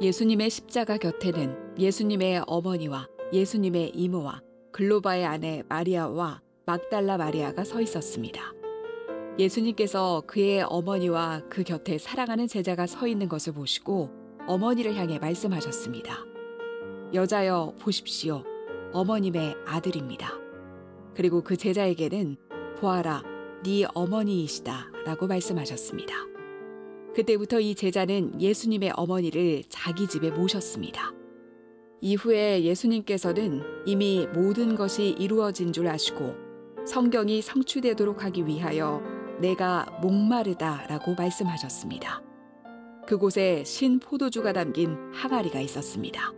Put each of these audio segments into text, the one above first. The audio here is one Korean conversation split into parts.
예수님의 십자가 곁에는 예수님의 어머니와 예수님의 이모와 글로바의 아내 마리아와 막달라 마리아가 서 있었습니다. 예수님께서 그의 어머니와 그 곁에 사랑하는 제자가 서 있는 것을 보시고 어머니를 향해 말씀하셨습니다. 여자여 보십시오. 어머님의 아들입니다. 그리고 그 제자에게는 보아라, 네 어머니이시다 라고 말씀하셨습니다. 그때부터 이 제자는 예수님의 어머니를 자기 집에 모셨습니다. 이후에 예수님께서는 이미 모든 것이 이루어진 줄 아시고 성경이 성취되도록 하기 위하여 내가 목마르다 라고 말씀하셨습니다. 그곳에 신 포도주가 담긴 항아리가 있었습니다.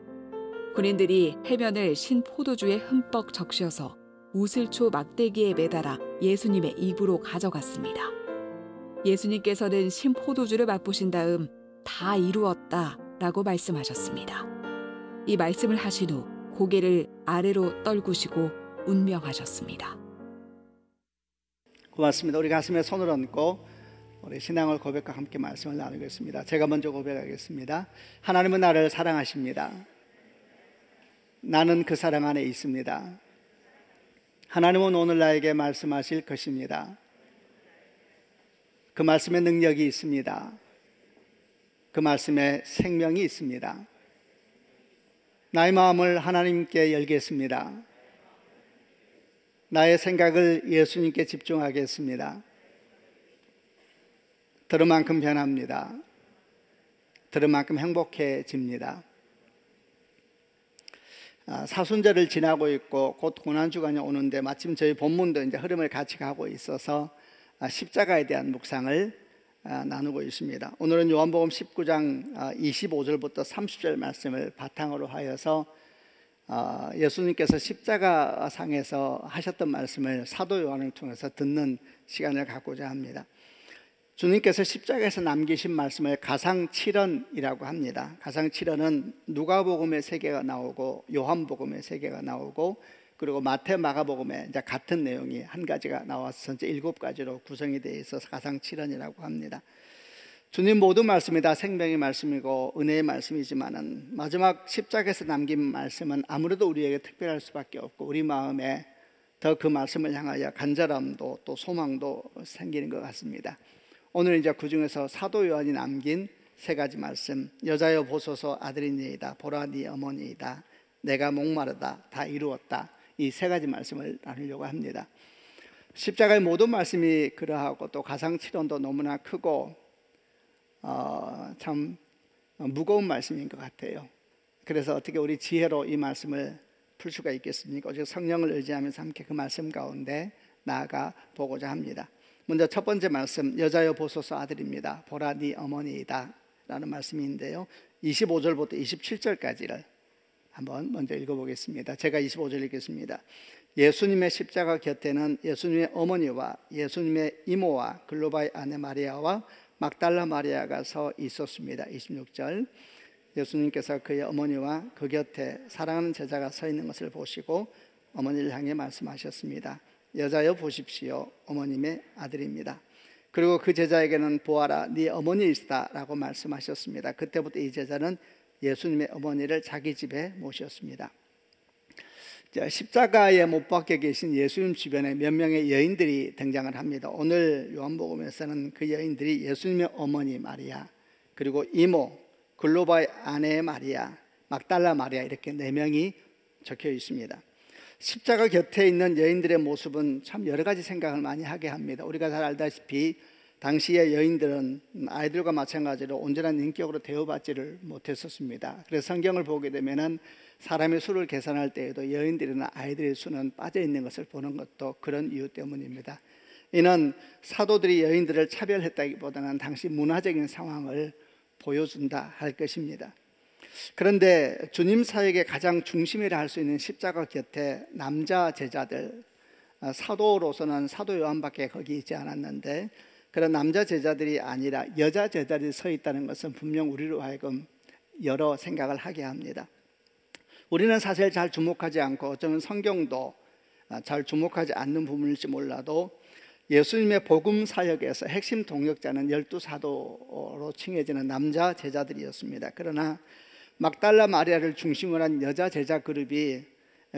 군인들이 해면을 신 포도주에 흠뻑 적셔서 우슬초 막대기에 매달아 예수님의 입으로 가져갔습니다. 예수님께서는 신 포도주를 맛보신 다음 다 이루었다 라고 말씀하셨습니다. 이 말씀을 하신 후 고개를 아래로 떨구시고 운명하셨습니다. 고맙습니다. 우리 가슴에 손을 얹고 우리 신앙을 고백과 함께 말씀을 나누겠습니다. 제가 먼저 고백하겠습니다. 하나님은 나를 사랑하십니다. 나는 그 사랑 안에 있습니다. 하나님은 오늘 나에게 말씀하실 것입니다. 그 말씀에 능력이 있습니다. 그 말씀에 생명이 있습니다. 나의 마음을 하나님께 열겠습니다. 나의 생각을 예수님께 집중하겠습니다. 들은 만큼 변합니다. 들은 만큼 행복해집니다. 사순절을 지나고 있고 곧 고난주간이 오는데 마침 저희 본문도 이제 흐름을 같이 가고 있어서 십자가에 대한 묵상을 나누고 있습니다. 오늘은 요한복음 19장 25절부터 30절 말씀을 바탕으로 하여서 예수님께서 십자가상에서 하셨던 말씀을 사도 요한을 통해서 듣는 시간을 갖고자 합니다. 주님께서 십자가에서 남기신 말씀을 가상칠언이라고 합니다. 가상칠언은 누가복음의 세 개가 나오고 요한복음의 세 개가 나오고 그리고 마태 마가복음에 이제 같은 내용이 한 가지가 나와서 전체 7가지로 구성이 되어 있어서 가상칠언이라고 합니다. 주님 모든 말씀이 다 생명의 말씀이고 은혜의 말씀이지만은 마지막 십자가에서 남긴 말씀은 아무래도 우리에게 특별할 수밖에 없고 우리 마음에 더 그 말씀을 향하여 간절함도 또 소망도 생기는 것 같습니다. 오늘 이제 그 중에서 사도 요한이 남긴 세 가지 말씀, 여자여 보소서 아들이니이다, 보라 네 어머니이다, 내가 목마르다, 다 이루었다, 이 세 가지 말씀을 나누려고 합니다. 십자가의 모든 말씀이 그러하고 또 가상칠언도 너무나 크고 참 무거운 말씀인 것 같아요. 그래서 어떻게 우리 지혜로 이 말씀을 풀 수가 있겠습니까? 오직 성령을 의지하면서 함께 그 말씀 가운데 나아가 보고자 합니다. 먼저 첫 번째 말씀, 여자여 보소서 아들입니다, 보라 네 어머니이다 라는 말씀인데요, 25절부터 27절까지를 한번 먼저 읽어보겠습니다. 제가 25절 읽겠습니다. 예수님의 십자가 곁에는 예수님의 어머니와 예수님의 이모와 글로바의 아내 마리아와 막달라 마리아가 서 있었습니다. 26절, 예수님께서 그의 어머니와 그 곁에 사랑하는 제자가 서 있는 것을 보시고 어머니를 향해 말씀하셨습니다. 여자여 보십시오, 어머님의 아들입니다. 그리고 그 제자에게는 보아라, 네 어머니이시다 라고 말씀하셨습니다. 그때부터 이 제자는 예수님의 어머니를 자기 집에 모셨습니다. 십자가에 못 박혀 계신 예수님 주변에 몇 명의 여인들이 등장을 합니다. 오늘 요한복음에서는 그 여인들이 예수님의 어머니 마리아, 그리고 이모, 글로바의 아내 마리아, 막달라 마리아, 이렇게 4명이 적혀 있습니다. 십자가 곁에 있는 여인들의 모습은 참 여러 가지 생각을 많이 하게 합니다. 우리가 잘 알다시피 당시의 여인들은 아이들과 마찬가지로 온전한 인격으로 대우받지를 못했었습니다. 그래서 성경을 보게 되면은 사람의 수를 계산할 때에도 여인들이나 아이들의 수는 빠져 있는 것을 보는 것도 그런 이유 때문입니다. 이는 사도들이 여인들을 차별했다기보다는 당시 문화적인 상황을 보여준다 할 것입니다. 그런데 주님 사역의 가장 중심이라 할 수 있는 십자가 곁에 남자 제자들, 사도로서는 사도 요한밖에 거기 있지 않았는데 그런 남자 제자들이 아니라 여자 제자들이 서 있다는 것은 분명 우리로 하여금 여러 생각을 하게 합니다. 우리는 사실 잘 주목하지 않고 어쩌면 성경도 잘 주목하지 않는 부분일지 몰라도 예수님의 복음 사역에서 핵심 동역자는 12사도로 칭해지는 남자 제자들이었습니다. 그러나 막달라 마리아를 중심으로 한 여자 제자 그룹이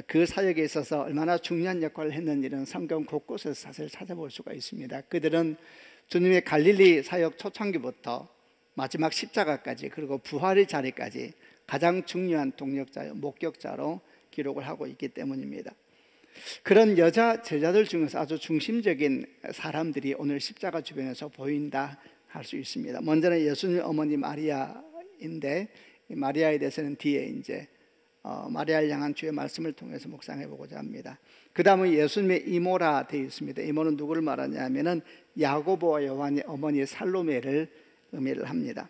그 사역에 있어서 얼마나 중요한 역할을 했는지는 성경 곳곳에서 사실 찾아볼 수가 있습니다. 그들은 주님의 갈릴리 사역 초창기부터 마지막 십자가까지, 그리고 부활의 자리까지 가장 중요한 동력자요, 목격자로 기록을 하고 있기 때문입니다. 그런 여자 제자들 중에서 아주 중심적인 사람들이 오늘 십자가 주변에서 보인다 할 수 있습니다. 먼저는 예수님 어머니 마리아인데, 이 마리아에 대해서는 뒤에 이제 마리아를 향한 주의 말씀을 통해서 묵상해 보고자 합니다. 그 다음은 예수님의 이모라 되어 있습니다. 이모는 누구를 말하냐면은 야고보와 요한의 어머니 살로메를 의미를 합니다.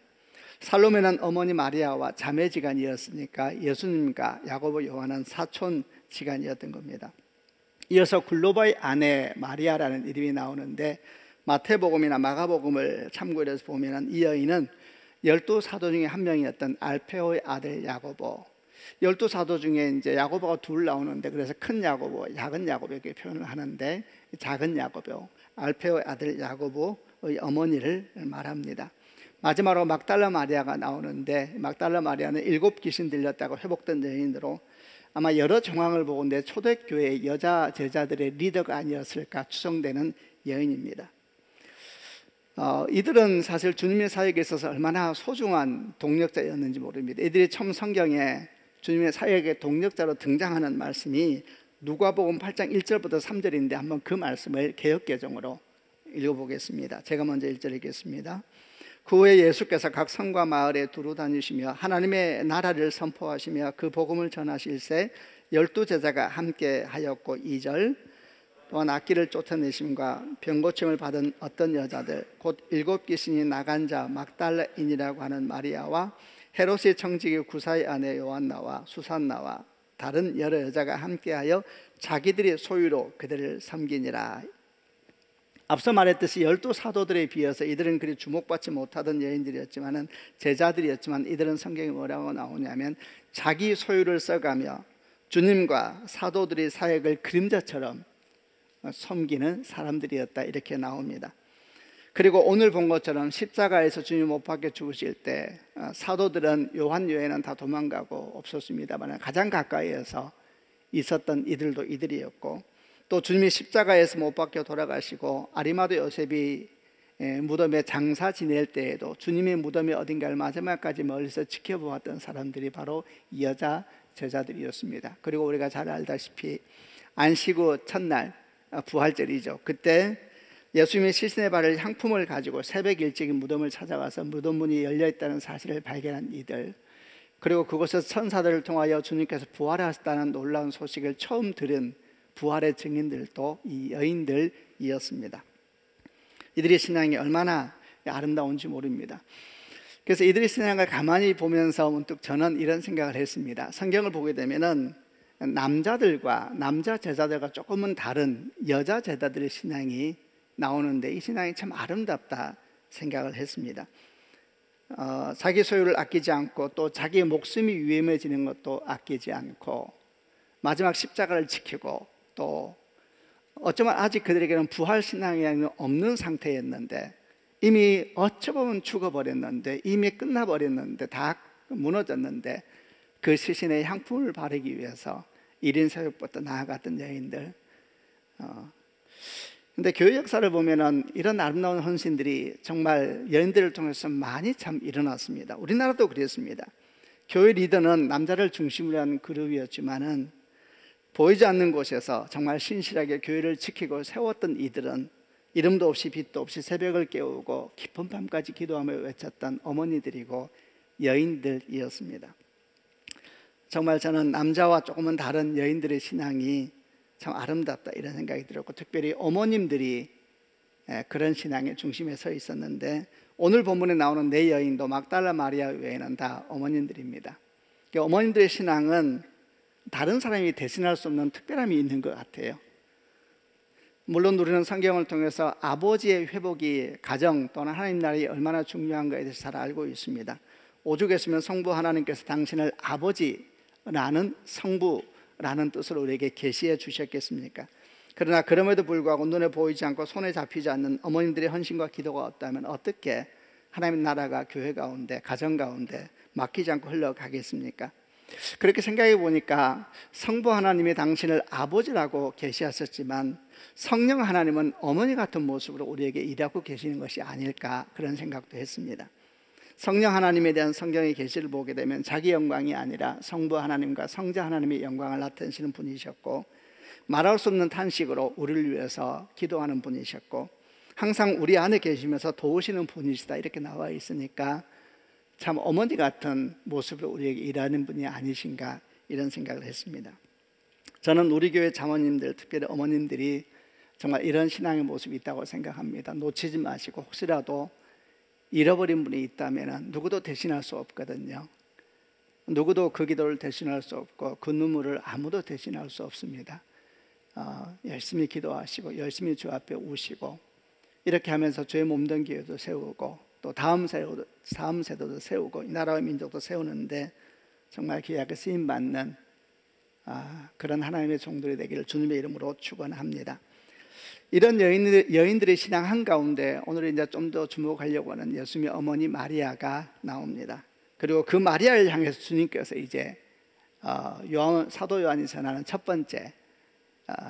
살로메는 어머니 마리아와 자매지간이었으니까 예수님과 야고보 요한은 사촌지간이었던 겁니다. 이어서 글로바의 아내 마리아라는 이름이 나오는데, 마태복음이나 마가복음을 참고해서 보면 이 여인은 12사도 중에 한 명이었던 알페오의 아들 야고보, 12사도 중에 이제 야고보가 둘 나오는데, 그래서 큰 야고보, 작은 야고보 이렇게 표현을 하는데, 작은 야고보, 알페오의 아들 야고보의 어머니를 말합니다. 마지막으로 막달라 마리아가 나오는데, 막달라 마리아는 7 귀신 들렸다고 회복된 여인으로 아마 여러 정황을 보고 내 초대교회 여자 제자들의 리더가 아니었을까 추정되는 여인입니다. 이들은 사실 주님의 사역에 있어서 얼마나 소중한 동력자였는지 모릅니다. 이들이 처음 성경에 주님의 사역의 동력자로 등장하는 말씀이 누가복음 8장 1절부터 3절인데 한번 그 말씀을 개역개정으로 읽어보겠습니다. 제가 먼저 1절 읽겠습니다. 그 후에 예수께서 각 성과 마을에 두루 다니시며 하나님의 나라를 선포하시며 그 복음을 전하실새 12 제자가 함께 하였고, 2절 또한 악기를 쫓아내심과 병고침을 받은 어떤 여자들 곧 7 귀신이 나간 자 막달라인이라고 하는 마리아와 헤롯의 청지기 구사의 아내 요한나와 수산나와 다른 여러 여자가 함께하여 자기들의 소유로 그들을 섬기니라. 앞서 말했듯이 12사도들에 비해서 이들은 그리 주목받지 못하던 여인들이었지만, 제자들이었지만, 이들은 성경에 뭐라고 나오냐면 자기 소유를 써가며 주님과 사도들의 사역을 그림자처럼 섬기는 사람들이었다, 이렇게 나옵니다. 그리고 오늘 본 것처럼 십자가에서 주님 못 박혀 죽으실 때 사도들은 요한 외에는 다 도망가고 없었습니다만, 가장 가까이에서 있었던 이들도 이들이었고, 또 주님이 십자가에서 못 박혀 돌아가시고 아리마도 요셉이 무덤에 장사 지낼 때에도 주님의 무덤이 어딘가를 마지막까지 멀리서 지켜보았던 사람들이 바로 여자 제자들이었습니다. 그리고 우리가 잘 알다시피 안식 후 첫날 부활절이죠. 그때 예수님의 시신의 발을 향품을 가지고 새벽 일찍 무덤을 찾아가서 무덤 문이 열려있다는 사실을 발견한 이들, 그리고 그곳에서 천사들을 통하여 주님께서 부활하셨다는 놀라운 소식을 처음 들은 부활의 증인들도 이 여인들이었습니다. 이들의 신앙이 얼마나 아름다운지 모릅니다. 그래서 이들의 신앙을 가만히 보면서 문득 저는 이런 생각을 했습니다. 성경을 보게 되면은 남자 제자들과 조금은 다른 여자 제자들의 신앙이 나오는데, 이 신앙이 참 아름답다 생각을 했습니다. 자기 소유를 아끼지 않고, 또 자기의 목숨이 위험해지는 것도 아끼지 않고, 마지막 십자가를 지키고, 또 어쩌면 아직 그들에게는 부활 신앙이 없는 상태였는데, 이미 어쩌면 죽어버렸는데, 이미 끝나버렸는데, 다 무너졌는데, 그 시신의 향품을 바르기 위해서 1인 사역부터 나아갔던 여인들. 근데 교회 역사를 보면은 이런 아름다운 헌신들이 정말 여인들을 통해서 많이 참 일어났습니다. 우리나라도 그랬습니다. 교회 리더는 남자를 중심으로 한 그룹이었지만은 보이지 않는 곳에서 정말 신실하게 교회를 지키고 세웠던 이들은 이름도 없이 빛도 없이 새벽을 깨우고 깊은 밤까지 기도하며 외쳤던 어머니들이고 여인들이었습니다. 정말 저는 남자와 조금은 다른 여인들의 신앙이 참 아름답다, 이런 생각이 들었고, 특별히 어머님들이 그런 신앙의 중심에 서 있었는데, 오늘 본문에 나오는 네 여인도 막달라 마리아 외에는 다 어머님들입니다. 어머님들의 신앙은 다른 사람이 대신할 수 없는 특별함이 있는 것 같아요. 물론 우리는 성경을 통해서 아버지의 회복이 가정 또는 하나님 나라에 얼마나 중요한가에 대해서 잘 알고 있습니다. 오죽했으면 성부 하나님께서 당신을 아버지라는 성부라는 뜻으로 우리에게 계시해 주셨겠습니까? 그러나 그럼에도 불구하고 눈에 보이지 않고 손에 잡히지 않는 어머님들의 헌신과 기도가 없다면 어떻게 하나님의 나라가 교회 가운데, 가정 가운데 맡기지 않고 흘러가겠습니까? 그렇게 생각해 보니까 성부 하나님이 당신을 아버지라고 계시하셨지만 성령 하나님은 어머니 같은 모습으로 우리에게 일하고 계시는 것이 아닐까, 그런 생각도 했습니다. 성령 하나님에 대한 성경의 계시를 보게 되면 자기 영광이 아니라 성부 하나님과 성자 하나님의 영광을 나타내시는 분이셨고, 말할 수 없는 탄식으로 우리를 위해서 기도하는 분이셨고, 항상 우리 안에 계시면서 도우시는 분이시다, 이렇게 나와 있으니까 참 어머니 같은 모습으로 우리에게 일하는 분이 아니신가, 이런 생각을 했습니다. 저는 우리 교회 자모님들, 특별히 어머님들이 정말 이런 신앙의 모습이 있다고 생각합니다. 놓치지 마시고, 혹시라도 잃어버린 분이 있다면 누구도 대신할 수 없거든요. 누구도 그 기도를 대신할 수 없고 그 눈물을 아무도 대신할 수 없습니다. 열심히 기도하시고 열심히 주 앞에 우시고, 이렇게 하면서 주의 몸된 교회도 세우고 또 다음 세대도 세우고 이 나라와 민족도 세우는데 정말 귀하게 쓰임받는 그런 하나님의 종들이 되기를 주님의 이름으로 축원합니다. 이런 여인들의 신앙 한가운데 오늘 이제 좀 더 주목하려고 하는 예수님의 어머니 마리아가 나옵니다. 그리고 그 마리아를 향해서 주님께서 이제 사도 요한이 전하는 첫 번째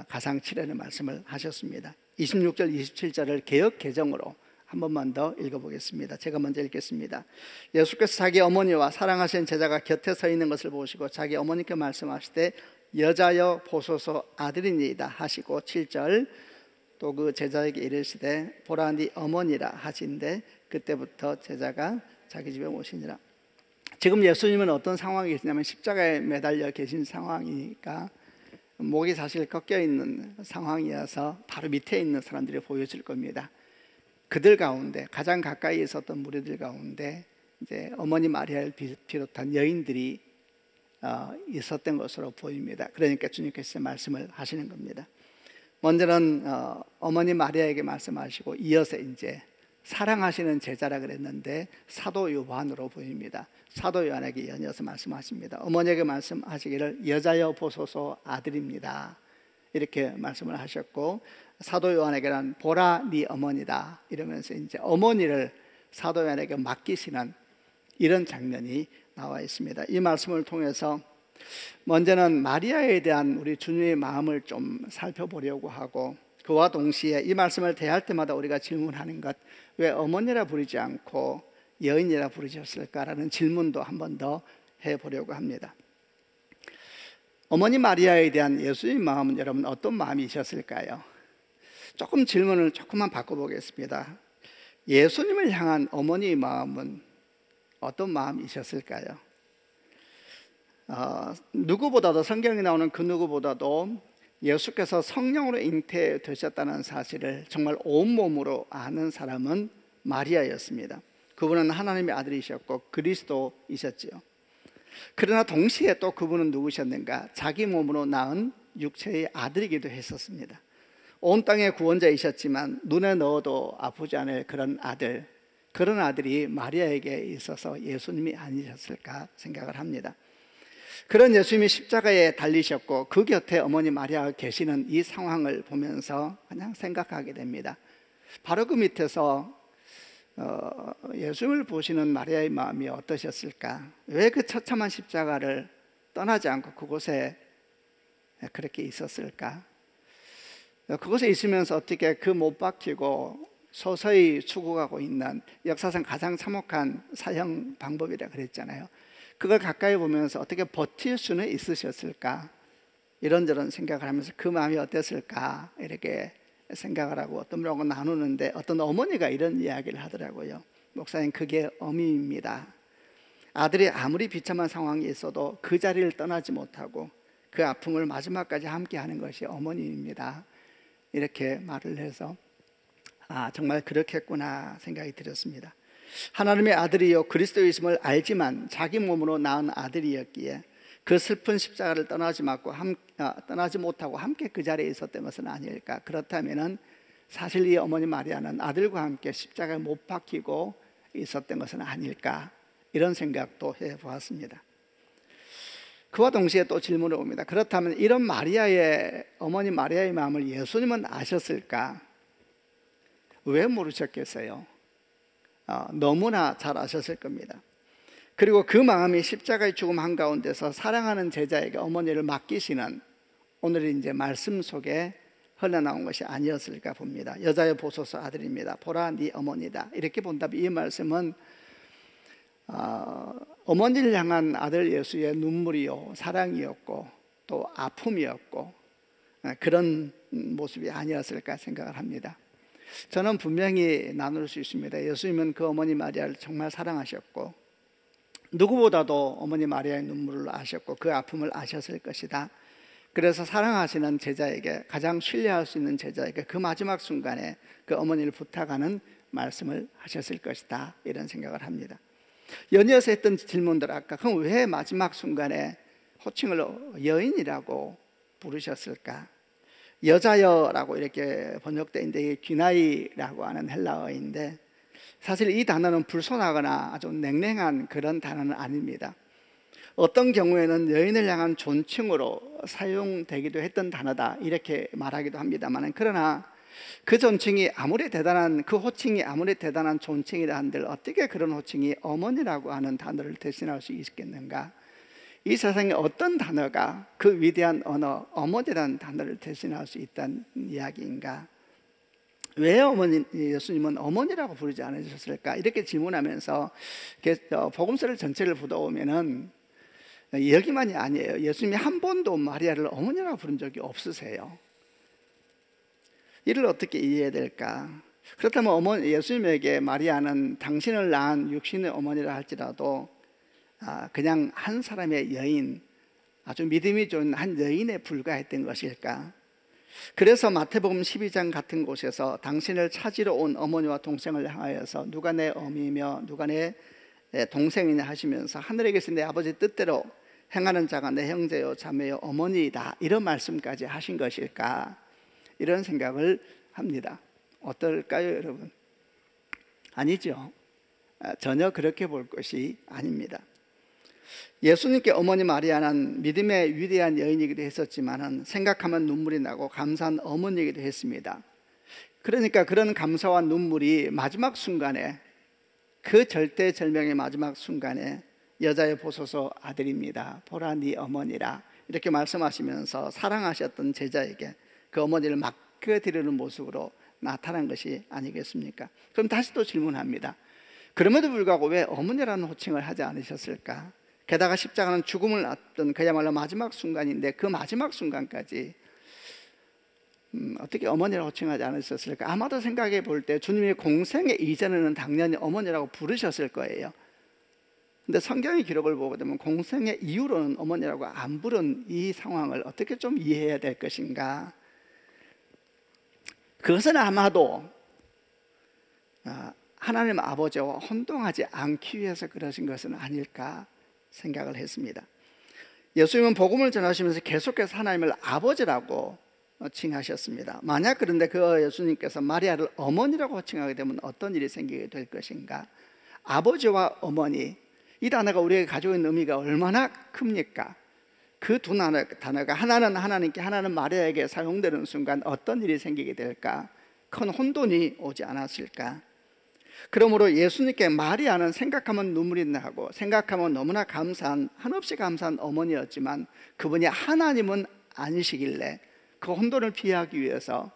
가상 칠례의 말씀을 하셨습니다. 26절 27절을 개역 개정으로 한 번만 더 읽어보겠습니다. 제가 먼저 읽겠습니다. 예수께서 자기 어머니와 사랑하신 제자가 곁에 서 있는 것을 보시고 자기 어머니께 말씀하시되 여자여 보소서 아들이니이다 하시고, 7절 또 그 제자에게 이르시되 보라 네 어머니라 하신데 그때부터 제자가 자기 집에 오시니라. 지금 예수님은 어떤 상황이 계시냐면 십자가에 매달려 계신 상황이니까 목이 사실 꺾여 있는 상황이어서 바로 밑에 있는 사람들이 보여질 겁니다. 그들 가운데 가장 가까이 있었던 무리들 가운데 이제 어머니 마리아를 비롯한 여인들이 있었던 것으로 보입니다. 그러니까 주님께서 말씀을 하시는 겁니다. 먼저는 어머니 마리아에게 말씀하시고 이어서 이제 사랑하시는 제자라 그랬는데 사도 요한으로 보입니다. 사도 요한에게 연이어서 말씀하십니다. 어머니에게 말씀하시기를 여자여 보소서 아들입니다, 이렇게 말씀을 하셨고, 사도 요한에게는 보라 네 어머니다 이러면서 이제 어머니를 사도 요한에게 맡기시는 이런 장면이 나와 있습니다. 이 말씀을 통해서 먼저는 마리아에 대한 우리 주님의 마음을 좀 살펴보려고 하고, 그와 동시에 이 말씀을 대할 때마다 우리가 질문하는 것, 왜 어머니라 부르지 않고 여인이라 부르셨을까라는 질문도 한 번 더 해보려고 합니다. 어머니 마리아에 대한 예수님의 마음은 여러분 어떤 마음이셨을까요? 조금 질문을 조금만 바꿔보겠습니다. 예수님을 향한 어머니의 마음은 어떤 마음이셨을까요? 누구보다도, 성경에 나오는 그 누구보다도 예수께서 성령으로 잉태되셨다는 사실을 정말 온몸으로 아는 사람은 마리아였습니다. 그분은 하나님의 아들이셨고 그리스도이셨지요. 그러나 동시에 또 그분은 누구셨는가? 자기 몸으로 낳은 육체의 아들이기도 했었습니다. 온 땅의 구원자이셨지만 눈에 넣어도 아프지 않을 그런 아들, 그런 아들이 마리아에게 있어서 예수님이 아니셨을까 생각을 합니다. 그런 예수님이 십자가에 달리셨고 그 곁에 어머니 마리아가 계시는 이 상황을 보면서 그냥 생각하게 됩니다. 바로 그 밑에서 예수님을 보시는 마리아의 마음이 어떠셨을까? 왜 그 처참한 십자가를 떠나지 않고 그곳에 그렇게 있었을까? 그곳에 있으면서 어떻게 그 못 박히고 서서히 죽어가고 있는 역사상 가장 참혹한 사형 방법이라 그랬잖아요. 그걸 가까이 보면서 어떻게 버틸 수는 있으셨을까? 이런저런 생각을 하면서 그 마음이 어땠을까? 이렇게 생각을 하고 어떤 분하고 나누는데 어떤 어머니가 이런 이야기를 하더라고요. 목사님, 그게 어미입니다. 아들이 아무리 비참한 상황이 있어도 그 자리를 떠나지 못하고 그 아픔을 마지막까지 함께 하는 것이 어머니입니다, 이렇게 말을 해서 정말 그렇겠구나 생각이 들었습니다. 하나님의 아들이요 그리스도이심을 알지만 자기 몸으로 낳은 아들이었기에 그 슬픈 십자가를 떠나지 못하고 함께 그 자리에 있었던 것은 아닐까. 그렇다면 사실 이 어머니 마리아는 아들과 함께 십자가에 못 박히고 있었던 것은 아닐까, 이런 생각도 해보았습니다. 그와 동시에 또 질문을 옵니다. 그렇다면 이런 어머니 마리아의 마음을 예수님은 아셨을까? 왜 모르셨겠어요? 너무나 잘 아셨을 겁니다. 그리고 그 마음이 십자가의 죽음 한가운데서 사랑하는 제자에게 어머니를 맡기시는 오늘 이제 말씀 속에 흘러나온 것이 아니었을까 봅니다. 여자여 보소서 아들입니다. 보라 네 어머니다. 이렇게 본다면 이 말씀은 어머니를 향한 아들 예수의 눈물이요 사랑이었고 또 아픔이었고 그런 모습이 아니었을까 생각을 합니다. 저는 분명히 나눌 수 있습니다. 예수님은 그 어머니 마리아를 정말 사랑하셨고 누구보다도 어머니 마리아의 눈물을 아셨고 그 아픔을 아셨을 것이다. 그래서 사랑하시는 제자에게, 가장 신뢰할 수 있는 제자에게 그 마지막 순간에 그 어머니를 부탁하는 말씀을 하셨을 것이다, 이런 생각을 합니다. 연이어서 했던 질문들, 아까 그럼 왜 마지막 순간에 호칭을 여인이라고 부르셨을까? 여자여라고 이렇게 번역되어 있는데 이게 귀나이라고 하는 헬라어인데 사실 이 단어는 불손하거나 아주 냉랭한 그런 단어는 아닙니다. 어떤 경우에는 여인을 향한 존칭으로 사용되기도 했던 단어다, 이렇게 말하기도 합니다만, 그러나 그 존칭이 아무리 대단한, 그 호칭이 아무리 대단한 존칭이라 한들 어떻게 그런 호칭이 어머니라고 하는 단어를 대신할 수 있겠는가? 이 세상에 어떤 단어가 그 위대한 언어 어머니라는 단어를 대신할 수 있다는 이야기인가? 왜 예수님은 어머니라고 부르지 않으셨을까? 이렇게 질문하면서 복음서를 전체를 보다 보면은 여기만이 아니에요. 예수님이 한 번도 마리아를 어머니라고 부른 적이 없으세요. 이를 어떻게 이해해야 될까? 그렇다면 예수님에게 마리아는 당신을 낳은 육신의 어머니라 할지라도 그냥 한 사람의 여인, 아주 믿음이 좋은 한 여인에 불과했던 것일까? 그래서 마태복음 12장 같은 곳에서 당신을 찾으러 온 어머니와 동생을 향하여서 누가 내 어미며 누가 내 동생이냐 하시면서 하늘에 계신 내 아버지 뜻대로 행하는 자가 내 형제요 자매요 어머니이다, 이런 말씀까지 하신 것일까? 이런 생각을 합니다. 어떨까요, 여러분? 아니죠. 전혀 그렇게 볼 것이 아닙니다. 예수님께 어머니 마리아는 믿음의 위대한 여인이기도 했었지만 생각하면 눈물이 나고 감사한 어머니이기도 했습니다. 그러니까 그런 감사와 눈물이 마지막 순간에, 그 절대절명의 마지막 순간에 여자여 보소서 아들입니다, 보라 네 어머니라, 이렇게 말씀하시면서 사랑하셨던 제자에게 그 어머니를 맡겨드리는 모습으로 나타난 것이 아니겠습니까? 그럼 다시 또 질문합니다. 그럼에도 불구하고 왜 어머니라는 호칭을 하지 않으셨을까? 게다가 십자가는 죽음을 앞둔 그야말로 마지막 순간인데 그 마지막 순간까지 어떻게 어머니라고 호칭하지 않으셨을까? 아마도 생각해 볼 때 주님의 공생애 이전에는 당연히 어머니라고 부르셨을 거예요. 근데 성경의 기록을 보게 되면 공생애 이후로는 어머니라고 안 부른 이 상황을 어떻게 좀 이해해야 될 것인가? 그것은 아마도 하나님 아버지와 혼동하지 않기 위해서 그러신 것은 아닐까 생각을 했습니다. 예수님은 복음을 전하시면서 계속해서 하나님을 아버지라고 칭하셨습니다. 만약 그런데 그 예수님께서 마리아를 어머니라고 칭하게 되면 어떤 일이 생기게 될 것인가? 아버지와 어머니, 이 단어가 우리에게 가지고 있는 의미가 얼마나 큽니까? 그 두 단어가 하나는 하나님께 하나는 마리아에게 사용되는 순간 어떤 일이 생기게 될까? 큰 혼돈이 오지 않았을까? 그러므로 예수님께 마리아는 생각하면 눈물이 나고 생각하면 너무나 감사한, 한없이 감사한 어머니였지만 그분이 하나님은 아니시길래 그 혼돈을 피하기 위해서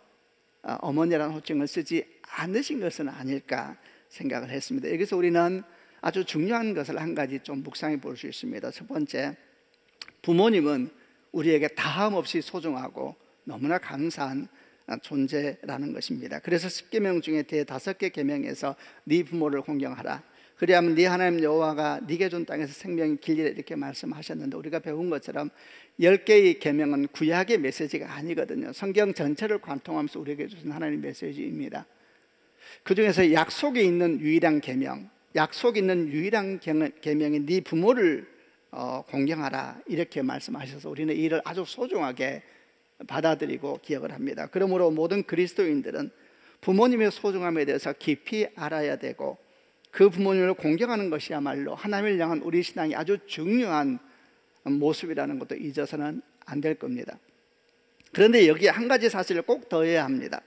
어머니라는 호칭을 쓰지 않으신 것은 아닐까 생각을 했습니다. 여기서 우리는 아주 중요한 것을 한 가지 좀 묵상해 볼 수 있습니다. 첫 번째, 부모님은 우리에게 다함없이 소중하고 너무나 감사한 존재라는 것입니다. 그래서 10계명 중에 대5개 계명에서 네 부모를 공경하라, 그리하면 네 하나님 여호와가 네게 준 땅에서 생명이 길리라, 이렇게 말씀하셨는데 우리가 배운 것처럼 10개의 계명은 구약의 메시지가 아니거든요. 성경 전체를 관통하면서 우리에게 주신 하나님의 메시지입니다. 그 중에서 약속이 있는 유일한 계명, 약속 있는 유일한 계명이 네 부모를 공경하라, 이렇게 말씀하셔서 우리는 이를 아주 소중하게 받아들이고 기억을 합니다. 그러므로 모든 그리스도인들은 부모님의 소중함에 대해서 깊이 알아야 되고 그 부모님을 공경하는 것이야말로 하나님을 향한 우리 신앙이 아주 중요한 모습이라는 것도 잊어서는 안 될 겁니다. 그런데 여기에 한 가지 사실을 꼭 더해야 합니다.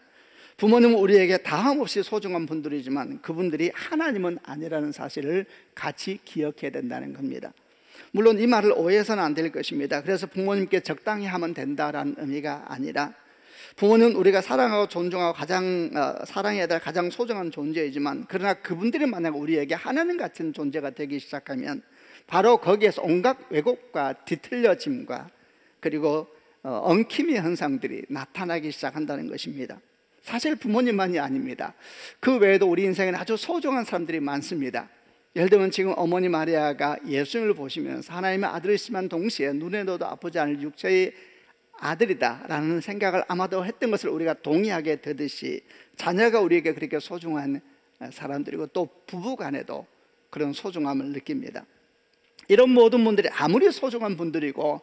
부모님은 우리에게 다함없이 소중한 분들이지만 그분들이 하나님은 아니라는 사실을 같이 기억해야 된다는 겁니다. 물론 이 말을 오해해서는 안 될 것입니다. 그래서 부모님께 적당히 하면 된다라는 의미가 아니라, 부모는 우리가 사랑하고 존중하고 사랑해야 될 가장 소중한 존재이지만, 그러나 그분들이 만약 우리에게 하나님 같은 존재가 되기 시작하면 바로 거기에서 온갖 왜곡과 뒤틀려짐과 그리고 엉킴의 현상들이 나타나기 시작한다는 것입니다. 사실 부모님만이 아닙니다. 그 외에도 우리 인생에는 아주 소중한 사람들이 많습니다. 예를 들면 지금 어머니 마리아가 예수님을 보시면서 하나님의 아들이시지만 동시에 눈에도 아프지 않을 육체의 아들이다라는 생각을 아마도 했던 것을 우리가 동의하게 되듯이, 자녀가 우리에게 그렇게 소중한 사람들이고 또 부부간에도 그런 소중함을 느낍니다. 이런 모든 분들이 아무리 소중한 분들이고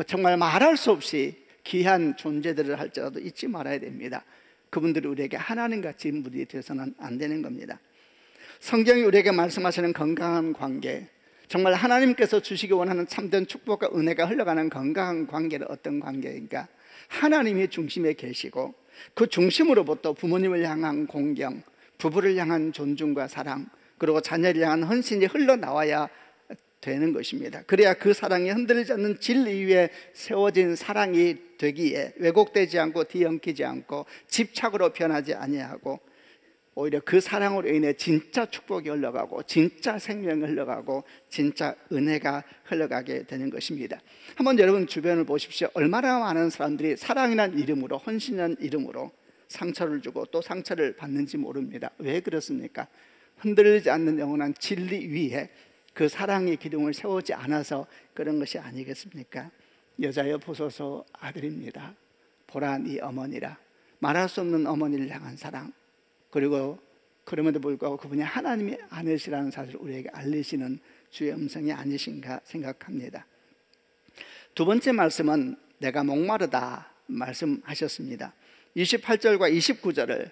정말 말할 수 없이 귀한 존재들을 할지라도 잊지 말아야 됩니다. 그분들이 우리에게 하나님같이 인물이 되어서는 안 되는 겁니다. 성경이 우리에게 말씀하시는 건강한 관계, 정말 하나님께서 주시기 원하는 참된 축복과 은혜가 흘러가는 건강한 관계는 어떤 관계인가? 하나님이 중심에 계시고 그 중심으로부터 부모님을 향한 공경, 부부를 향한 존중과 사랑, 그리고 자녀를 향한 헌신이 흘러나와야 되는 것입니다. 그래야 그 사랑이 흔들리지 않는 진리 위에 세워진 사랑이 되기에 왜곡되지 않고 뒤엉키지 않고 집착으로 변하지 아니하고, 오히려 그 사랑으로 인해 진짜 축복이 흘러가고 진짜 생명이 흘러가고 진짜 은혜가 흘러가게 되는 것입니다. 한번 여러분 주변을 보십시오. 얼마나 많은 사람들이 사랑이란 이름으로, 헌신이란 이름으로 상처를 주고 또 상처를 받는지 모릅니다. 왜 그렇습니까? 흔들리지 않는 영원한 진리 위에 그 사랑의 기둥을 세우지 않아서 그런 것이 아니겠습니까? 여자여 보소서 아들입니다. 보라 네 어머니라. 말할 수 없는 어머니를 향한 사랑, 그리고 그럼에도 불구하고 그분이 하나님이 아니시라는 사실을 우리에게 알리시는 주의 음성이 아니신가 생각합니다. 두 번째 말씀은 내가 목마르다 말씀하셨습니다. 28절과 29절을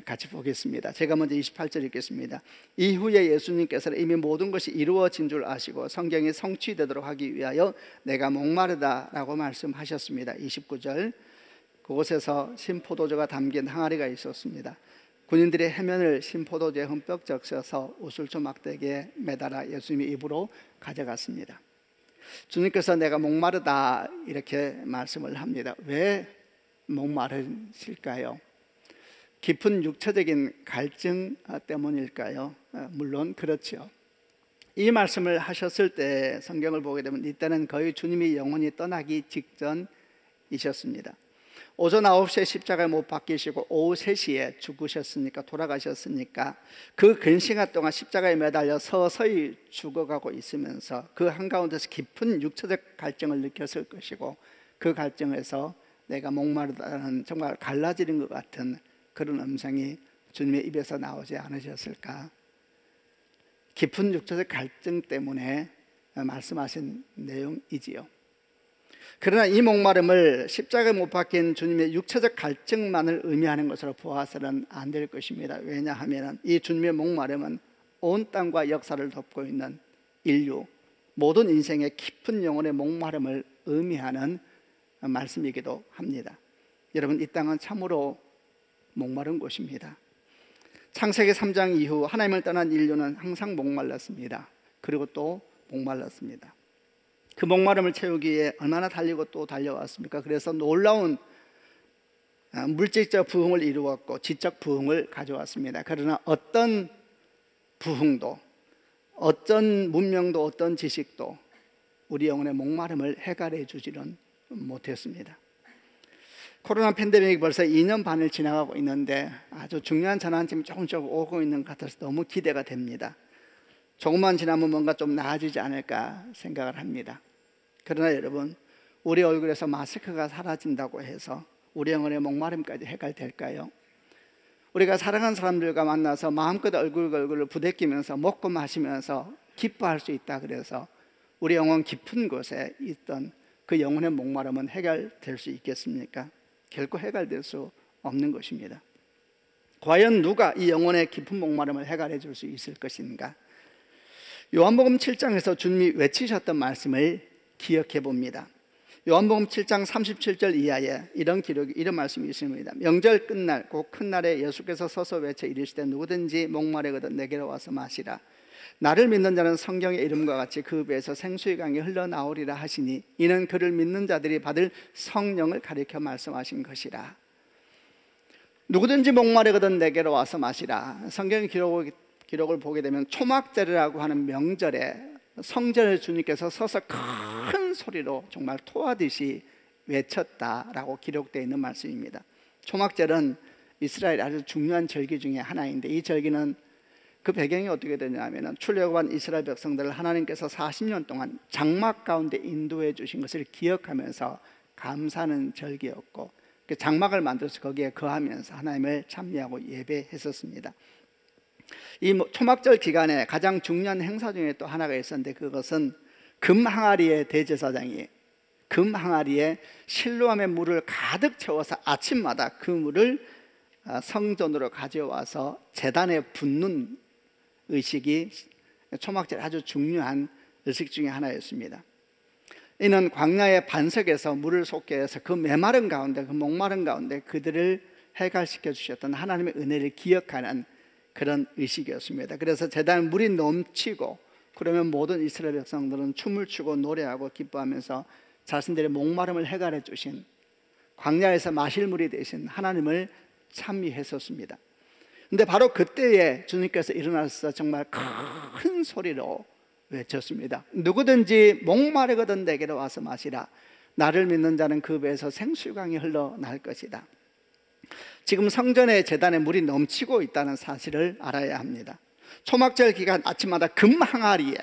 같이 보겠습니다. 제가 먼저 28절 읽겠습니다. 이후에 예수님께서는 이미 모든 것이 이루어진 줄 아시고 성경이 성취되도록 하기 위하여 내가 목마르다라고 말씀하셨습니다. 29절, 그곳에서 신포도주가 담긴 항아리가 있었습니다. 군인들이 해면을 신포도주에 흠뻑 적셔서 우슬초 막대기에 매달아 예수님의 입으로 가져갔습니다. 주님께서 내가 목마르다 이렇게 말씀을 합니다. 왜 목마르실까요? 깊은 육체적인 갈증 때문일까요? 물론 그렇죠. 이 말씀을 하셨을 때 성경을 보게 되면 이때는 거의 주님이 영혼이 떠나기 직전이셨습니다. 오전 9시에 십자가에 못 박히시고 오후 3시에 죽으셨으니까, 돌아가셨으니까 그 긴 시간 동안 십자가에 매달려 서서히 죽어가고 있으면서 그 한가운데서 깊은 육체적 갈증을 느꼈을 것이고, 그 갈증에서 내가 목마르다는 정말 갈라지는 것 같은 그런 음성이 주님의 입에서 나오지 않으셨을까? 깊은 육체적 갈증 때문에 말씀하신 내용이지요. 그러나 이 목마름을 십자가에 못 박힌 주님의 육체적 갈증만을 의미하는 것으로 보아서는 안 될 것입니다. 왜냐하면 이 주님의 목마름은 온 땅과 역사를 덮고 있는 인류 모든 인생의 깊은 영혼의 목마름을 의미하는 말씀이기도 합니다. 여러분, 이 땅은 참으로 목마른 곳입니다. 창세기 3장 이후 하나님을 떠난 인류는 항상 목말랐습니다. 그리고 또 목말랐습니다. 그 목마름을 채우기 위해 얼마나 달리고 또 달려왔습니까? 그래서 놀라운 물질적 부흥을 이루었고 지적 부흥을 가져왔습니다. 그러나 어떤 부흥도, 어떤 문명도, 어떤 지식도 우리 영혼의 목마름을 해결해 주지는 못했습니다. 코로나 팬데믹이 벌써 2년 반을 지나가고 있는데 아주 중요한 전환점이 조금씩 오고 있는 것 같아서 너무 기대가 됩니다. 조금만 지나면 뭔가 좀 나아지지 않을까 생각을 합니다. 그러나 여러분, 우리 얼굴에서 마스크가 사라진다고 해서 우리 영혼의 목마름까지 해결될까요? 우리가 사랑하는 사람들과 만나서 마음껏 얼굴과 얼굴을 부대끼면서 먹고 마시면서 기뻐할 수 있다 그래서 우리 영혼 깊은 곳에 있던 그 영혼의 목마름은 해결될 수 있겠습니까? 결코 해결될 수 없는 것입니다. 과연 누가 이 영혼의 깊은 목마름을 해결해 줄 수 있을 것인가? 요한복음 7장에서 주님이 외치셨던 말씀을 기억해 봅니다. 요한복음 7장 37절 이하에 이런 말씀이 있습니다. 명절 끝날 곧 큰 날에 예수께서 서서 외쳐 이르시되 누구든지 목마르거든 내게로 와서 마시라. 나를 믿는 자는 성경의 이름과 같이 그 배에서 생수의 강이 흘러나오리라 하시니 이는 그를 믿는 자들이 받을 성령을 가리켜 말씀하신 것이라. 누구든지 목마르거든 내게로 와서 마시라. 성경 기록을 보게 되면 초막절이라고 하는 명절에 성전에 주님께서 서서 큰 소리로 정말 토하듯이 외쳤다라고 기록되어 있는 말씀입니다. 초막절은 이스라엘 아주 중요한 절기 중에 하나인데, 이 절기는 그 배경이 어떻게 되냐면 출애굽한 이스라엘 백성들을 하나님께서 40년 동안 장막 가운데 인도해 주신 것을 기억하면서 감사하는 절기였고, 그 장막을 만들어서 거기에 거하면서 하나님을 참여하고 예배했었습니다. 이 초막절 기간에 가장 중요한 행사 중에 또 하나가 있었는데, 그것은 금항아리의 대제사장이 금항아리에 실로암의 물을 가득 채워서 아침마다 그 물을 성전으로 가져와서 제단에 붓는 의식이 초막절 아주 중요한 의식 중에 하나였습니다. 이는 광야의 반석에서 물을 솟게 해서 그 메마른 가운데, 그 목마른 가운데 그들을 해갈시켜 주셨던 하나님의 은혜를 기억하는 그런 의식이었습니다. 그래서 제단에 물이 넘치고 그러면 모든 이스라엘 백성들은 춤을 추고 노래하고 기뻐하면서 자신들의 목마름을 해결해 주신, 광야에서 마실 물이 되신 하나님을 찬미했었습니다. 근데 바로 그때에 주님께서 일어나서 정말 큰 소리로 외쳤습니다. 누구든지 목마르거든 내게로 와서 마시라. 나를 믿는 자는 그 배에서 생수강이 흘러날 것이다. 지금 성전의 제단에 물이 넘치고 있다는 사실을 알아야 합니다. 초막절 기간 아침마다 금항아리에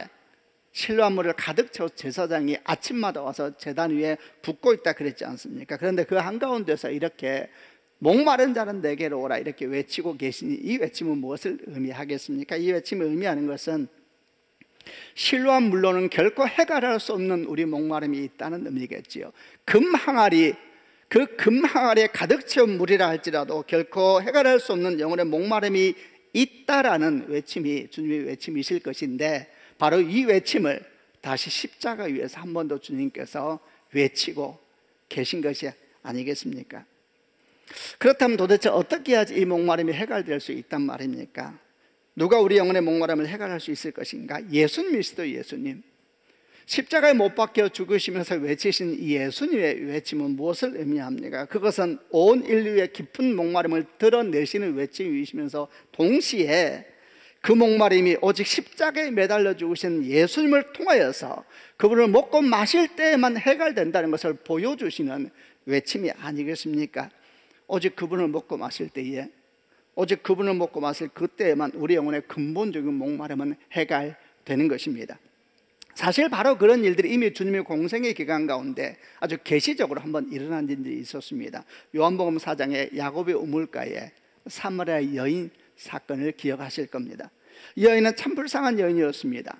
실로암물을 가득 채워 제사장이 아침마다 와서 제단 위에 붓고 있다 그랬지 않습니까? 그런데 그 한가운데서 이렇게 목마른 자는 내게로 오라 이렇게 외치고 계시니, 이 외침은 무엇을 의미하겠습니까? 이 외침이 의미하는 것은 실로암 물로는 결코 해결할 수 없는 우리 목마름이 있다는 의미겠지요. 금항아리, 그 금항아리에 가득 채운 물이라 할지라도 결코 해결할 수 없는 영혼의 목마름이 있다라는 외침이 주님의 외침이실 것인데, 바로 이 외침을 다시 십자가 위에서 한 번 더 주님께서 외치고 계신 것이 아니겠습니까? 그렇다면 도대체 어떻게 해야지 이 목마름이 해결될 수 있단 말입니까? 누가 우리 영혼의 목마름을 해결할 수 있을 것인가? 예수님이시죠. 예수님. 십자가에 못 박혀 죽으시면서 외치신 이 예수님의 외침은 무엇을 의미합니까? 그것은 온 인류의 깊은 목마름을 드러내시는 외침이시면서 동시에 그 목마름이 오직 십자가에 매달려 죽으신 예수님을 통하여서 그분을 먹고 마실 때에만 해결된다는 것을 보여주시는 외침이 아니겠습니까? 오직 그분을 먹고 마실 때에, 오직 그분을 먹고 마실 그때에만 우리 영혼의 근본적인 목마름은 해결되는 것입니다. 사실 바로 그런 일들이 이미 주님의 공생의 기간 가운데 아주 계시적으로 한번 일어난 일들이 있었습니다. 요한복음 4장에 야곱의 우물가에 사마리아 여인 사건을 기억하실 겁니다. 이 여인은 참 불쌍한 여인이었습니다.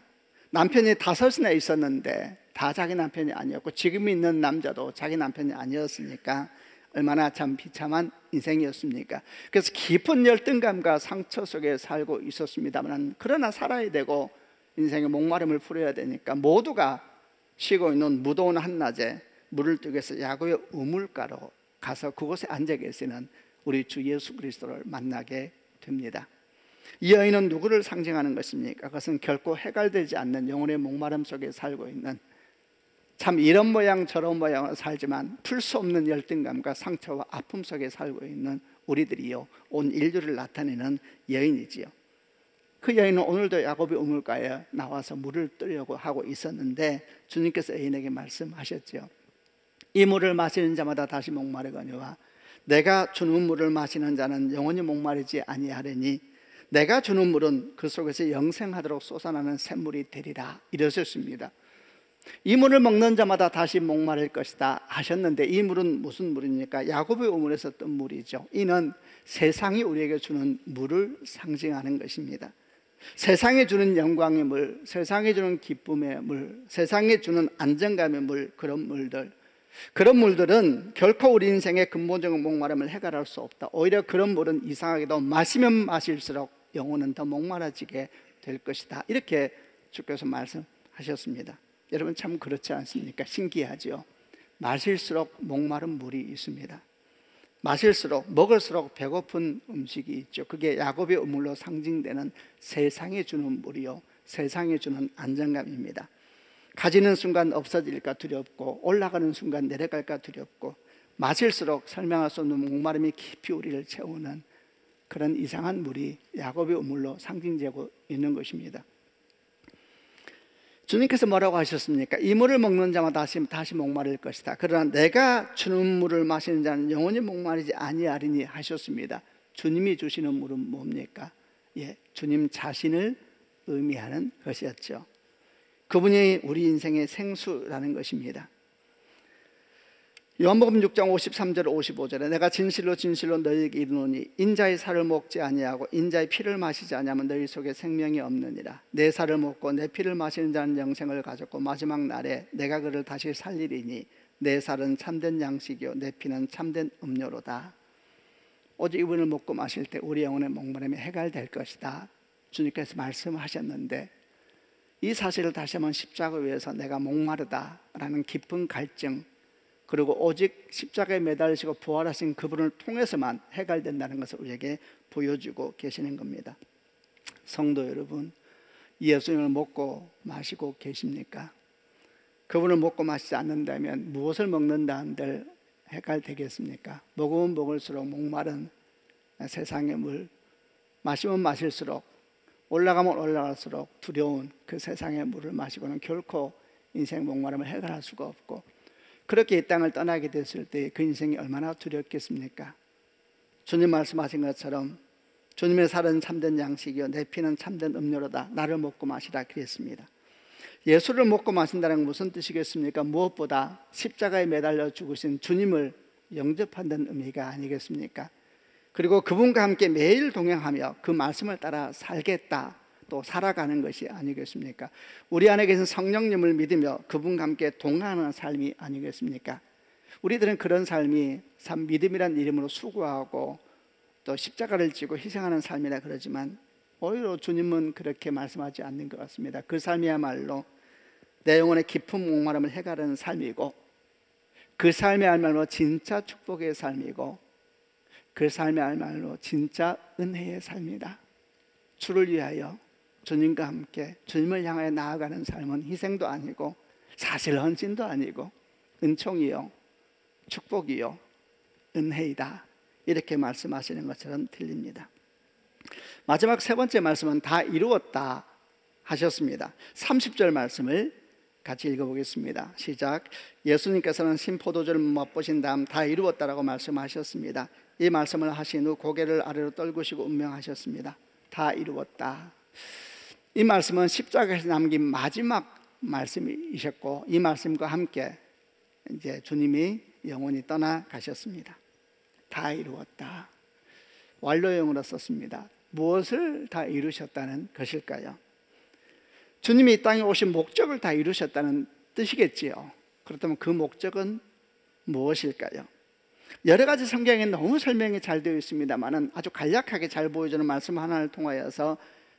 남편이 5이나 있었는데 다 자기 남편이 아니었고, 지금 있는 남자도 자기 남편이 아니었으니까 얼마나 참 비참한 인생이었습니까? 그래서 깊은 열등감과 상처 속에 살고 있었습니다만, 그러나 살아야 되고 인생의 목마름을 풀어야 되니까 모두가 쉬고 있는 무더운 한낮에 물을 뜨기 위해서 야곱의 우물가로 가서 그곳에 앉아 계시는 우리 주 예수 그리스도를 만나게 됩니다. 이 여인은 누구를 상징하는 것입니까? 그것은 결코 해결되지 않는 영혼의 목마름 속에 살고 있는, 참 이런 모양 저런 모양을 살지만 풀 수 없는 열등감과 상처와 아픔 속에 살고 있는 우리들이요, 온 인류를 나타내는 여인이지요. 그 여인은 오늘도 야곱의 우물가에 나와서 물을 뜨려고 하고 있었는데, 주님께서 여인에게 말씀하셨죠. 이 물을 마시는 자마다 다시 목마르거니와 내가 주는 물을 마시는 자는 영원히 목마르지 아니하리니 내가 주는 물은 그 속에서 영생하도록 솟아나는 샘물이 되리라 이러셨습니다. 이 물을 먹는 자마다 다시 목마를 것이다 하셨는데, 이 물은 무슨 물입니까? 야곱의 우물에서 뜬 물이죠. 이는 세상이 우리에게 주는 물을 상징하는 것입니다. 세상이 주는 영광의 물, 세상이 주는 기쁨의 물, 세상이 주는 안정감의 물, 그런 물들은 결코 우리 인생의 근본적인 목마름을 해결할 수 없다. 오히려 그런 물은 이상하게도 마시면 마실수록 영혼은 더 목마라지게 될 것이다, 이렇게 주께서 말씀하셨습니다. 여러분 참 그렇지 않습니까? 신기하죠. 마실수록 목마른 물이 있습니다. 마실수록, 먹을수록 배고픈 음식이 있죠. 그게 야곱의 우물로 상징되는 세상에 주는 물이요, 세상에 주는 안정감입니다. 가지는 순간 없어질까 두렵고 올라가는 순간 내려갈까 두렵고 마실수록 설명할 수 없는 목마름이 깊이 우리를 채우는 그런 이상한 물이 야곱의 우물로 상징되고 있는 것입니다. 주님께서 뭐라고 하셨습니까? 이 물을 먹는 자마다 다시 목마를 것이다. 그러나 내가 주는 물을 마시는 자는 영원히 목마르지 아니하리니 하셨습니다. 주님이 주시는 물은 뭡니까? 주님 자신을 의미하는 것이었죠. 그분이 우리 인생의 생수라는 것입니다. 요한복음 6장 53절 55절에 내가 진실로 진실로 너희에게 이르노니 인자의 살을 먹지 아니하고 인자의 피를 마시지 아니하면 너희 속에 생명이 없느니라. 내 살을 먹고 내 피를 마시는 자는 영생을 가졌고 마지막 날에 내가 그를 다시 살리리니 내 살은 참된 양식이요 내 피는 참된 음료로다. 오직 이분을 먹고 마실 때 우리 영혼의 목마름이 해결될 것이다. 주님께서 말씀하셨는데 이 사실을 다시 한번 십자가 위에서 내가 목마르다라는 깊은 갈증, 그리고 오직 십자가에 매달리시고 부활하신 그분을 통해서만 해결된다는 것을 우리에게 보여주고 계시는 겁니다. 성도 여러분, 예수님을 먹고 마시고 계십니까? 그분을 먹고 마시지 않는다면 무엇을 먹는다 한들 해결되겠습니까? 먹으면 먹을수록 목마른 세상의 물, 마시면 마실수록, 올라가면 올라갈수록 두려운 그 세상의 물을 마시고는 결코 인생 목마름을 해결할 수가 없고, 그렇게 이 땅을 떠나게 됐을 때 그 인생이 얼마나 두렵겠습니까? 주님 말씀하신 것처럼 주님의 살은 참된 양식이요 내 피는 참된 음료로다. 나를 먹고 마시라 그랬습니다. 예수를 먹고 마신다는 건 무슨 뜻이겠습니까? 무엇보다 십자가에 매달려 죽으신 주님을 영접한다는 의미가 아니겠습니까? 그리고 그분과 함께 매일 동행하며 그 말씀을 따라 살겠다, 또 살아가는 것이 아니겠습니까? 우리 안에 계신 성령님을 믿으며 그분과 함께 동행하는 삶이 아니겠습니까? 우리들은 그런 삶이 참 믿음이란 이름으로 수고하고 또 십자가를 지고 희생하는 삶이라 그러지만 오히려 주님은 그렇게 말씀하지 않는 것 같습니다. 그 삶이야말로 내 영혼의 깊은 목마름을 해결하는 삶이고, 그 삶이야말로 진짜 축복의 삶이고, 그 삶이야말로 진짜 은혜의 삶이다. 주를 위하여 주님과 함께 주님을 향하여 나아가는 삶은 희생도 아니고 사실 헌신도 아니고 은총이요 축복이요 은혜이다, 이렇게 말씀하시는 것처럼 들립니다. 마지막 세 번째 말씀은 다 이루었다 하셨습니다. 30절 말씀을 같이 읽어보겠습니다. 시작. 예수님께서는 신포도주를 맛보신 다음 다 이루었다라고 말씀하셨습니다. 이 말씀을 하신 후 고개를 아래로 떨구시고 운명하셨습니다. 다 이루었다. 이 말씀은 십자가에서 남긴 마지막 말씀이셨고, 이 말씀과 함께 이제 주님이 영원히 떠나가셨습니다. 다 이루었다. 완료형으로 썼습니다. 무엇을 다 이루셨다는 것일까요? 주님이 이 땅에 오신 목적을 다 이루셨다는 뜻이겠지요. 그렇다면 그 목적은 무엇일까요? 여러 가지 성경에 너무 설명이 잘 되어 있습니다만 아주 간략하게 잘 보여주는 말씀 하나를 통하여서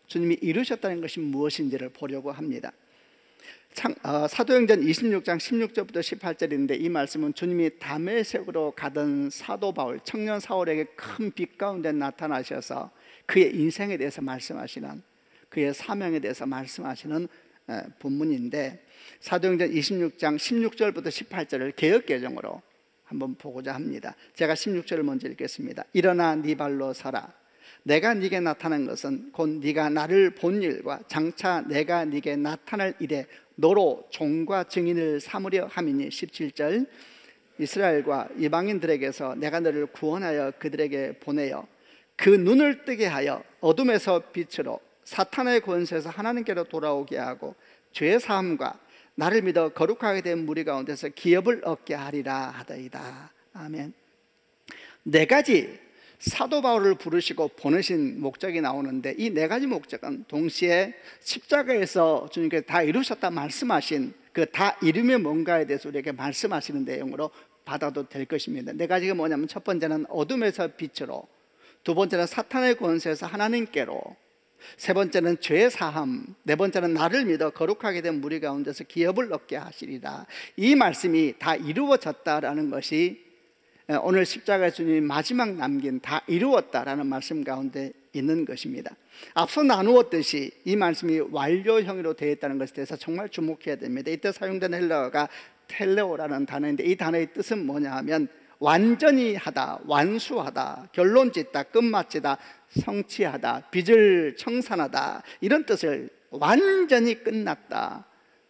주님이 이루셨다는 것이 무엇인지를 보려고 합니다. 사도행전 26장 16절부터 18절인데 이 말씀은 주님이 다메섹으로 가던 사도 바울, 청년 사울에게 큰 빛 가운데 나타나셔서 그의 인생에 대해서 말씀하시는, 그의 사명에 대해서 말씀하시는 본문인데, 사도행전 26장 16절부터 18절을 개역개정으로 한번 보고자 합니다. 제가 16절을 먼저 읽겠습니다. 일어나 네 발로 서라. 내가 네게 나타난 것은 곧 네가 나를 본 일과 장차 내가 네게 나타날 일에 너로 종과 증인을 삼으려 함이니. 17절. 이스라엘과 이방인들에게서 내가 너를 구원하여 그들에게 보내어 그 눈을 뜨게 하여 어둠에서 빛으로 사탄의 권세에서 하나님께로 돌아오게 하고 죄 사함과 나를 믿어 거룩하게 된 무리 가운데서 기업을 얻게 하리라 하더이다. 아멘. 네 가지 사도 바울을 부르시고 보내신 목적이 나오는데, 이 네 가지 목적은 동시에 십자가에서 주님께서 다 이루셨다 말씀하신 그 다 이루면 뭔가에 대해서 우리에게 말씀하시는 내용으로 받아도 될 것입니다. 네 가지가 뭐냐면, 첫 번째는 어둠에서 빛으로, 두 번째는 사탄의 권세에서 하나님께로, 세 번째는 죄 사함, 네 번째는 나를 믿어 거룩하게 된 무리 가운데서 기업을 얻게 하시리라. 이 말씀이 다 이루어졌다라는 것이 오늘 십자가 주님이 마지막 남긴 다 이루었다라는 말씀 가운데 있는 것입니다. 앞서 나누었듯이 이 말씀이 완료형으로 되어 있다는 것에 대해서 정말 주목해야 됩니다. 이때 사용된 헬라어가 텔레오라는 단어인데, 이 단어의 뜻은 뭐냐 하면 완전히 하다, 완수하다, 결론 짓다, 끝마치다, 성취하다, 빚을 청산하다, 이런 뜻을, 완전히 끝났다,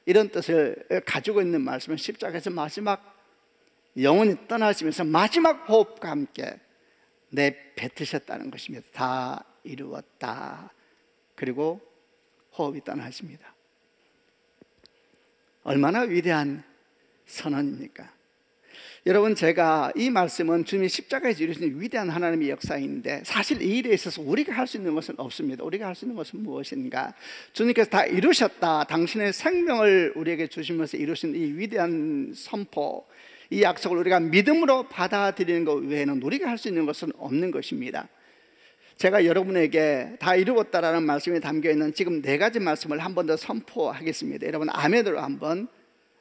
이런 뜻을 가지고 있는 말씀은 십자가에서 마지막 영원히 떠나시면서 마지막 호흡과 함께 내뱉으셨다는 것입니다. 다 이루었다. 그리고 호흡이 떠나십니다. 얼마나 위대한 선언입니까? 여러분, 제가 이 말씀은 주님이 십자가에서 이루신 위대한 하나님의 역사인데, 사실 이 일에 있어서 우리가 할 수 있는 것은 없습니다. 우리가 할 수 있는 것은 무엇인가? 주님께서 다 이루셨다, 당신의 생명을 우리에게 주시면서 이루신 이 위대한 선포, 이 약속을 우리가 믿음으로 받아들이는 것 외에는 우리가 할 수 있는 것은 없는 것입니다. 제가 여러분에게 다 이루었다라는 말씀이 담겨있는 지금 네 가지 말씀을 한 번 더 선포하겠습니다. 여러분 아멘으로 한번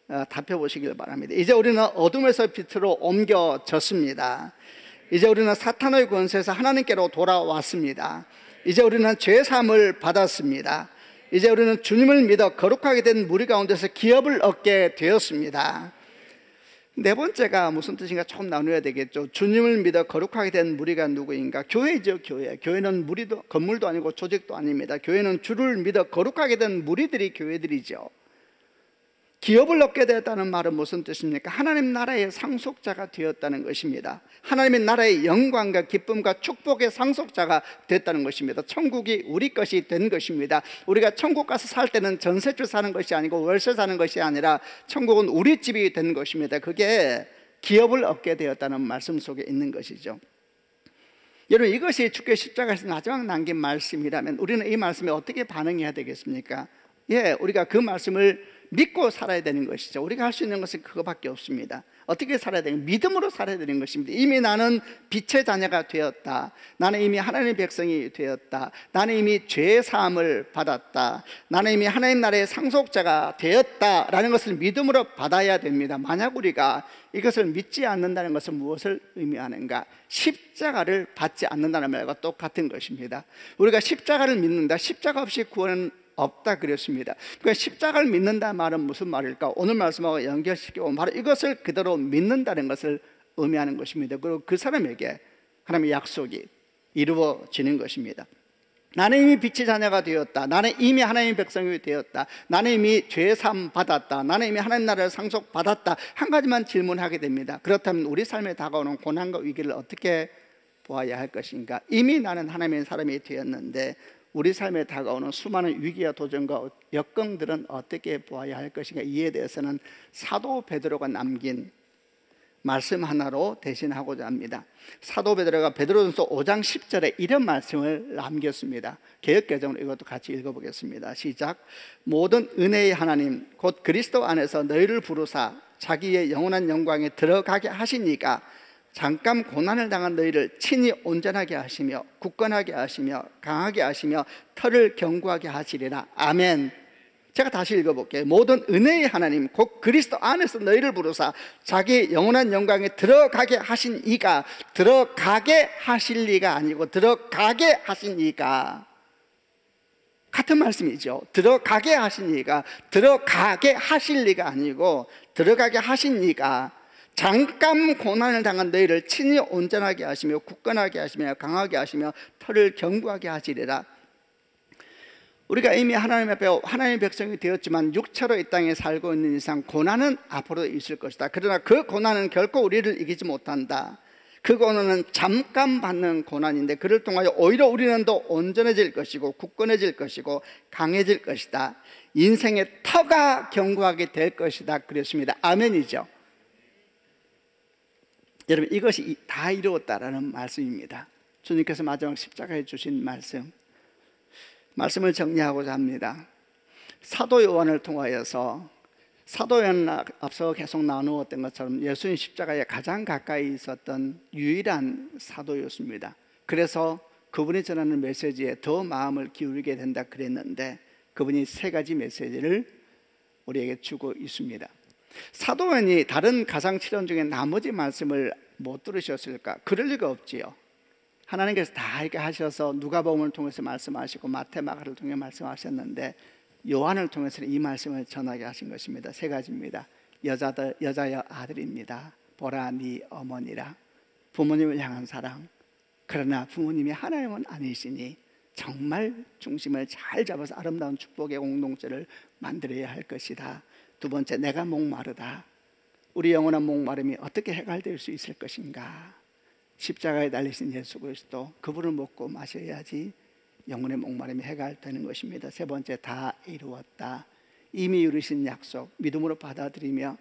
답해 보시길 바랍니다. 이제 우리는 어둠에서 빛으로 옮겨졌습니다. 이제 우리는 사탄의 권세에서 하나님께로 돌아왔습니다. 이제 우리는 죄사함을 받았습니다. 이제 우리는 주님을 믿어 거룩하게 된 무리 가운데서 기업을 얻게 되었습니다. 네 번째가 무슨 뜻인가 조금 나누어야 되겠죠. 주님을 믿어 거룩하게 된 무리가 누구인가? 교회죠, 교회. 교회는 무리도, 건물도 아니고 조직도 아닙니다. 교회는 주를 믿어 거룩하게 된 무리들이 교회들이죠. 기업을 얻게 되었다는 말은 무슨 뜻입니까? 하나님 나라의 상속자가 되었다는 것입니다. 하나님의 나라의 영광과 기쁨과 축복의 상속자가 됐다는 것입니다. 천국이 우리 것이 된 것입니다. 우리가 천국 가서 살 때는 전셋집 사는 것이 아니고 월세 사는 것이 아니라 천국은 우리 집이 된 것입니다. 그게 기업을 얻게 되었다는 말씀 속에 있는 것이죠. 여러분, 이것이 주께 십자가에서 마지막 남긴 말씀이라면 우리는 이 말씀에 어떻게 반응해야 되겠습니까? 우리가 그 말씀을 믿고 살아야 되는 것이죠. 우리가 할 수 있는 것은 그거밖에 없습니다. 어떻게 살아야 되는? 믿음으로 살아야 되는 것입니다. 이미 나는 빛의 자녀가 되었다. 나는 이미 하나님의 백성이 되었다. 나는 이미 죄 사함을 받았다. 나는 이미 하나님 나라의 상속자가 되었다라는 것을 믿음으로 받아야 됩니다. 만약 우리가 이것을 믿지 않는다는 것은 무엇을 의미하는가? 십자가를 받지 않는다는 말과 똑같은 것입니다. 우리가 십자가를 믿는다. 십자가 없이 구원은 없다 그랬습니다. 그러니까 십자가를 믿는다 말은 무슨 말일까? 오늘 말씀하고 연결시키고 바로 이것을 그대로 믿는다는 것을 의미하는 것입니다. 그리고 그 사람에게 하나님의 약속이 이루어지는 것입니다. 나는 이미 빛의 자녀가 되었다. 나는 이미 하나님의 백성이 되었다. 나는 이미 죄사함 받았다. 나는 이미 하나님 나라를 상속받았다. 한 가지만 질문하게 됩니다. 그렇다면 우리 삶에 다가오는 고난과 위기를 어떻게 보아야 할 것인가? 이미 나는 하나님의 사람이 되었는데 우리 삶에 다가오는 수많은 위기와 도전과 역경들은 어떻게 보아야 할 것인가? 이에 대해서는 사도 베드로가 남긴 말씀 하나로 대신하고자 합니다. 사도 베드로가 베드로전서 5장 10절에 이런 말씀을 남겼습니다. 개역개정으로 이것도 같이 읽어보겠습니다. 시작. 모든 은혜의 하나님 곧 그리스도 안에서 너희를 부르사 자기의 영원한 영광에 들어가게 하시니까 잠깐 고난을 당한 너희를 친히 온전하게 하시며 굳건하게 하시며 강하게 하시며 털을 견고하게 하시리라. 아멘. 제가 다시 읽어볼게요. 모든 은혜의 하나님 곧 그리스도 안에서 너희를 부르사 자기 영원한 영광에 들어가게 하신 이가, 들어가게 하실 리가 아니고 들어가게 하신 이가, 같은 말씀이죠. 들어가게 하신 이가, 들어가게 하실 리가 아니고 들어가게 하신 이가 잠깐 고난을 당한 너희를 친히 온전하게 하시며 굳건하게 하시며 강하게 하시며 털을 견고하게 하시리라. 우리가 이미 하나님 앞에 하나님의 백성이 되었지만 육체로 이 땅에 살고 있는 이상 고난은 앞으로 있을 것이다. 그러나 그 고난은 결코 우리를 이기지 못한다. 그 고난은 잠깐 받는 고난인데 그를 통하여 오히려 우리는 더 온전해질 것이고 굳건해질 것이고 강해질 것이다. 인생의 터가 견고하게 될 것이다 그랬습니다. 아멘이죠. 여러분, 이것이 다 이루었다라는 말씀입니다. 주님께서 마지막 십자가에 주신 말씀을 정리하고자 합니다. 사도 요한을 통하여서, 사도 요한은 앞서 계속 나누었던 것처럼 예수님 십자가에 가장 가까이 있었던 유일한 사도였습니다. 그래서 그분이 전하는 메시지에 더 마음을 기울이게 된다 그랬는데 그분이 세 가지 메시지를 우리에게 주고 있습니다. 사도원이 다른 가상칠언 중에 나머지 말씀을 못 들으셨을까? 그럴 리가 없지요. 하나님께서 다 이렇게 하셔서 누가복음을 통해서 말씀하시고 마태, 마가를 통해 말씀하셨는데 요한을 통해서 이 말씀을 전하게 하신 것입니다. 세 가지입니다. 여자여 아들입니다. 보라 네 어머니라. 부모님을 향한 사랑. 그러나 부모님이 하나님은 아니시니 정말 중심을 잘 잡아서 아름다운 축복의 공동체를 만들어야 할 것이다. 두 번째, 내가 목마르다. 우리 영원한 목마름이 어떻게 해결될 수 있을 것인가? 십자가에 달리신 예수 그리스도, 그분을 먹고 마셔야지 영혼의 목마름이 해결되는 것입니다. 세 번째, 다 이루었다. 이미 이루신 약속 믿음으로 받아들이며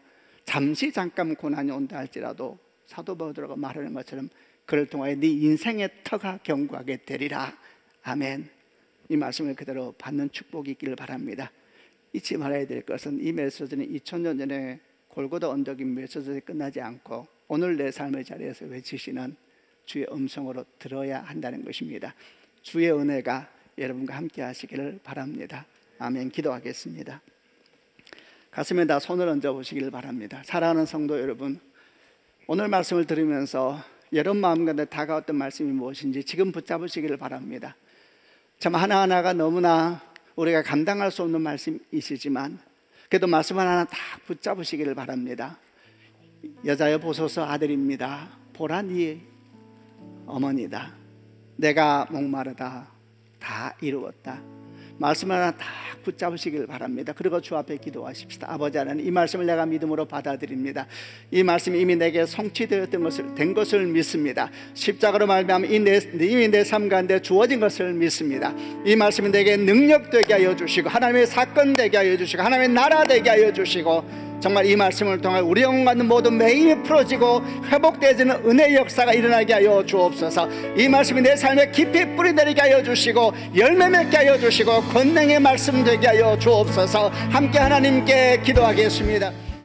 잠깐 고난이 온다 할지라도 사도 바울이 말하는 것처럼 그를 통하여 네 인생의 터가 견고하게 되리라. 아멘. 이 말씀을 그대로 받는 축복이 있기를 바랍니다. 잊지 말아야 될 것은 이 메시지는 2000년 전에 골고다 언덕인 메시지에 끝나지 않고 오늘 내 삶의 자리에서 외치시는 주의 음성으로 들어야 한다는 것입니다. 주의 은혜가 여러분과 함께 하시기를 바랍니다. 아멘. 기도하겠습니다. 가슴에다 손을 얹어 보시기를 바랍니다. 사랑하는 성도 여러분, 오늘 말씀을 들으면서 여러분 마음 가운데 다가왔던 말씀이 무엇인지 지금 붙잡으시기를 바랍니다. 참 하나하나가 너무나 우리가 감당할 수 없는 말씀이시지만 그래도 말씀 하나 딱 붙잡으시기를 바랍니다. 여자여 보소서 아들입니다. 보라 네 어머니다. 내가 목마르다. 다 이루었다. 말씀 하나 딱 붙잡으시길 바랍니다. 그리고 주 앞에 기도하십시다. 아버지 하나님, 이 말씀을 내가 믿음으로 받아들입니다. 이 말씀이 이미 내게 성취되었던 된 것을 믿습니다. 십자가로 말미암아 이미 내 삶 가운데 주어진 것을 믿습니다. 이 말씀이 내게 능력 되게 하여 주시고 하나님의 사건 되게 하여 주시고 하나님의 나라 되게 하여 주시고 정말 이 말씀을 통해 우리 영혼 갖는 모든 매임이 풀어지고 회복되어지는 은혜의 역사가 일어나게 하여 주옵소서. 이 말씀이 내 삶에 깊이 뿌리내리게 하여 주시고 열매 맺게 하여 주시고 권능의 말씀 되게 하여 주옵소서. 함께 하나님께 기도하겠습니다.